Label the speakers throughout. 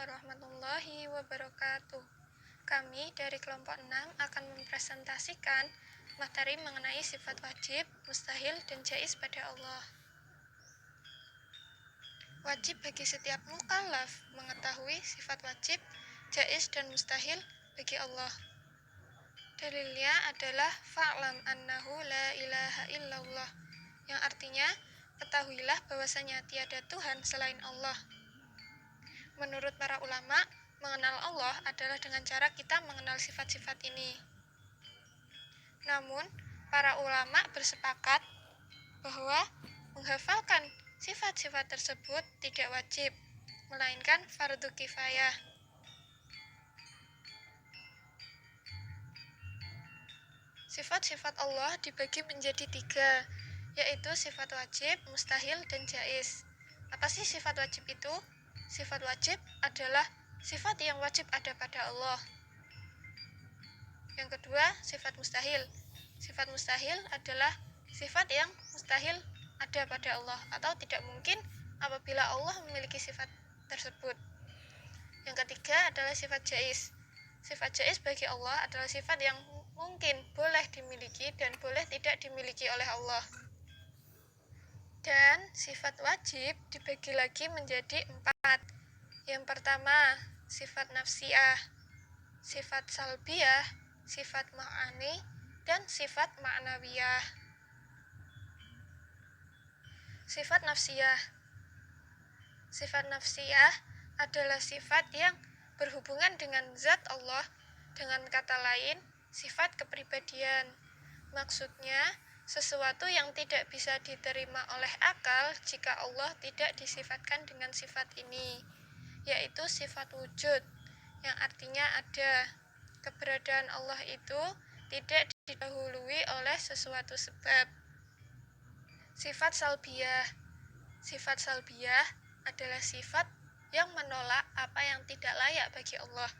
Speaker 1: warahmatullahi wabarakatuh. Kami dari kelompok 6 akan mempresentasikan materi mengenai sifat wajib, mustahil, dan jaiz pada Allah. Wajib bagi setiap mukallaf mengetahui sifat wajib, jaiz, dan mustahil bagi Allah. Dalilnya adalah fa'lam annahu la ilaha illallah, yang artinya ketahuilah bahwasanya tiada Tuhan selain Allah. Menurut para ulama, mengenal Allah adalah dengan cara kita mengenal sifat-sifat ini. Namun, para ulama bersepakat bahwa menghafalkan sifat-sifat tersebut tidak wajib, melainkan fardu kifayah. Sifat-sifat Allah dibagi menjadi 3, yaitu sifat wajib, mustahil, dan jaiz. Apa sih sifat wajib itu? Sifat wajib adalah sifat yang wajib ada pada Allah. Yang kedua, sifat mustahil. Sifat mustahil adalah sifat yang mustahil ada pada Allah atau tidak mungkin apabila Allah memiliki sifat tersebut. Yang ketiga adalah sifat jaiz. Sifat jaiz bagi Allah adalah sifat yang mungkin boleh dimiliki dan boleh tidak dimiliki oleh Allah. Dan sifat wajib dibagi lagi menjadi 4. Yang pertama, sifat nafsiyah, sifat salbiyah, sifat ma'ani, dan sifat ma'nawiyah. Sifat nafsiyah. Sifat nafsiyah adalah sifat yang berhubungan dengan zat Allah, dengan kata lain, sifat kepribadian. Maksudnya, sesuatu yang tidak bisa diterima oleh akal jika Allah tidak disifatkan dengan sifat ini, yaitu sifat wujud, yang artinya ada. Keberadaan Allah itu tidak didahului oleh sesuatu sebab. Sifat salbiyah. Sifat salbiyah adalah sifat yang menolak apa yang tidak layak bagi Allah.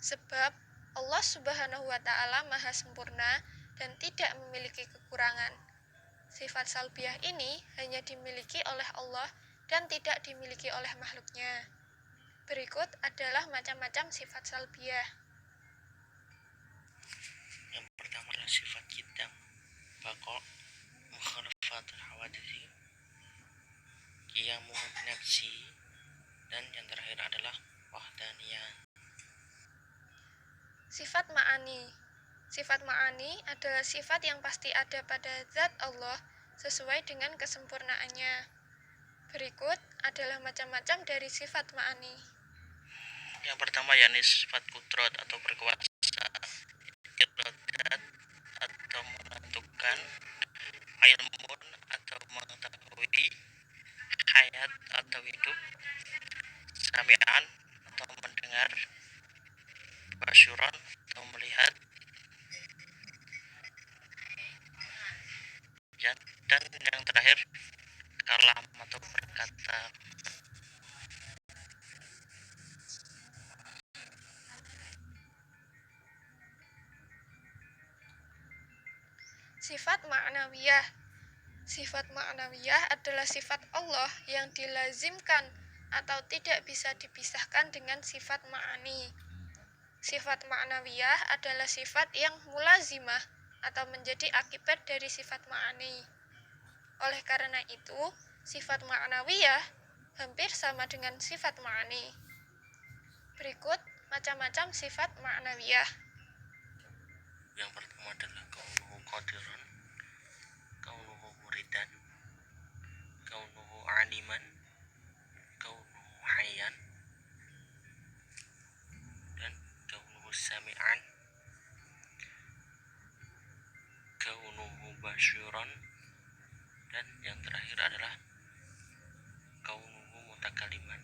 Speaker 1: Sebab Allah Subhanahu wa Ta'ala Maha sempurna dan tidak memiliki kekurangan. Sifat salbiyah ini hanya dimiliki oleh Allah dan tidak dimiliki oleh makhluknya. Berikut adalah macam-macam sifat salbiyah.
Speaker 2: Yang pertama adalah sifat qidam, baqa, mukhalafatul hawadisi, qiyamu binafsi, dan yang terakhir adalah wahdaniyah.
Speaker 1: Sifat ma'ani. Sifat ma'ani adalah sifat yang pasti ada pada zat Allah sesuai dengan kesempurnaannya. Berikut adalah macam-macam dari sifat ma'ani.
Speaker 2: Yang pertama yakni sifat kudrat atau berkuasa, iradat atau menentukan, ilmun atau mengetahui, hayat atau hidup, sami'an atau mendengar, basyuran atau melihat, dan yang terakhir kalam atau berkata.
Speaker 1: Sifat ma'nawiyah. Sifat ma'nawiyah adalah sifat Allah yang dilazimkan atau tidak bisa dipisahkan dengan sifat ma'ani. Sifat ma'nawiyah adalah sifat yang mulazimah atau menjadi akibat dari sifat ma'ani. Oleh karena itu, sifat ma'nawiyah hampir sama dengan sifat ma'ani. Berikut macam-macam sifat ma'nawiyah.
Speaker 2: Yang pertama adalah kaunuhu qadiran, kaunuhu muridan, kaunuhu aliman, kaunuhu hayyan, dan kaunuhu sami'an, kaunuhu basyuran, dan yang terakhir adalah kaunuhu mutakaliman.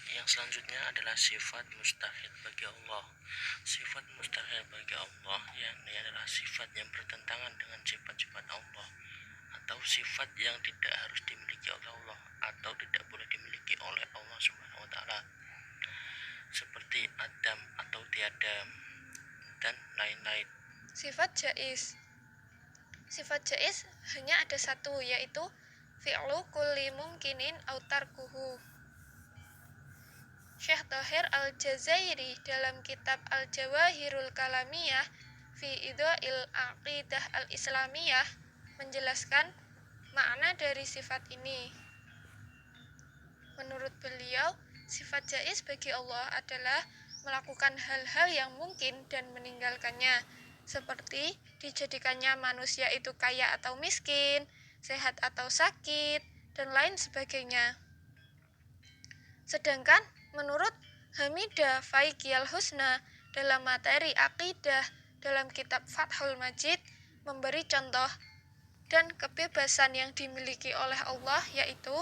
Speaker 2: Yang selanjutnya adalah sifat mustahil bagi Allah. Sifat mustahil bagi Allah yakni adalah sifat yang bertentangan dengan sifat-sifat Allah, atau sifat yang tidak harus dimiliki oleh Allah atau tidak boleh dimiliki oleh Allah Subhanahu wa Ta'ala, seperti adam atau tiada dan lain-lain.
Speaker 1: Sifat jaiz. Sifat jaiz hanya ada satu, yaitu fi'lu kulli mungkinin aw tarkuhu. Syekh Thohir Al-Jazairi dalam kitab Al-Jawahirul Kalamiyah fi Idha'il Aqidah Al-Islamiyah menjelaskan makna dari sifat ini. Menurut beliau, sifat jaiz bagi Allah adalah melakukan hal-hal yang mungkin dan meninggalkannya, seperti dijadikannya manusia itu kaya atau miskin, sehat atau sakit, dan lain sebagainya. Sedangkan menurut Hamidah Faikiyal Husna dalam materi akidah dalam kitab Fathul Majid memberi contoh dan kebebasan yang dimiliki oleh Allah, yaitu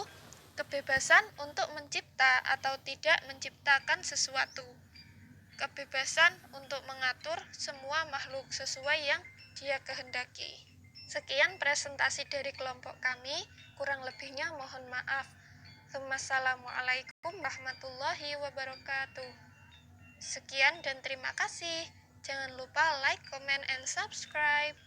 Speaker 1: kebebasan untuk mencipta atau tidak menciptakan sesuatu, kebebasan untuk mengatur semua makhluk sesuai yang Dia kehendaki. Sekian presentasi dari kelompok kami, kurang lebihnya mohon maaf. Wassalamualaikum warahmatullahi wabarakatuh. Sekian dan terima kasih. Jangan lupa like, comment, and subscribe.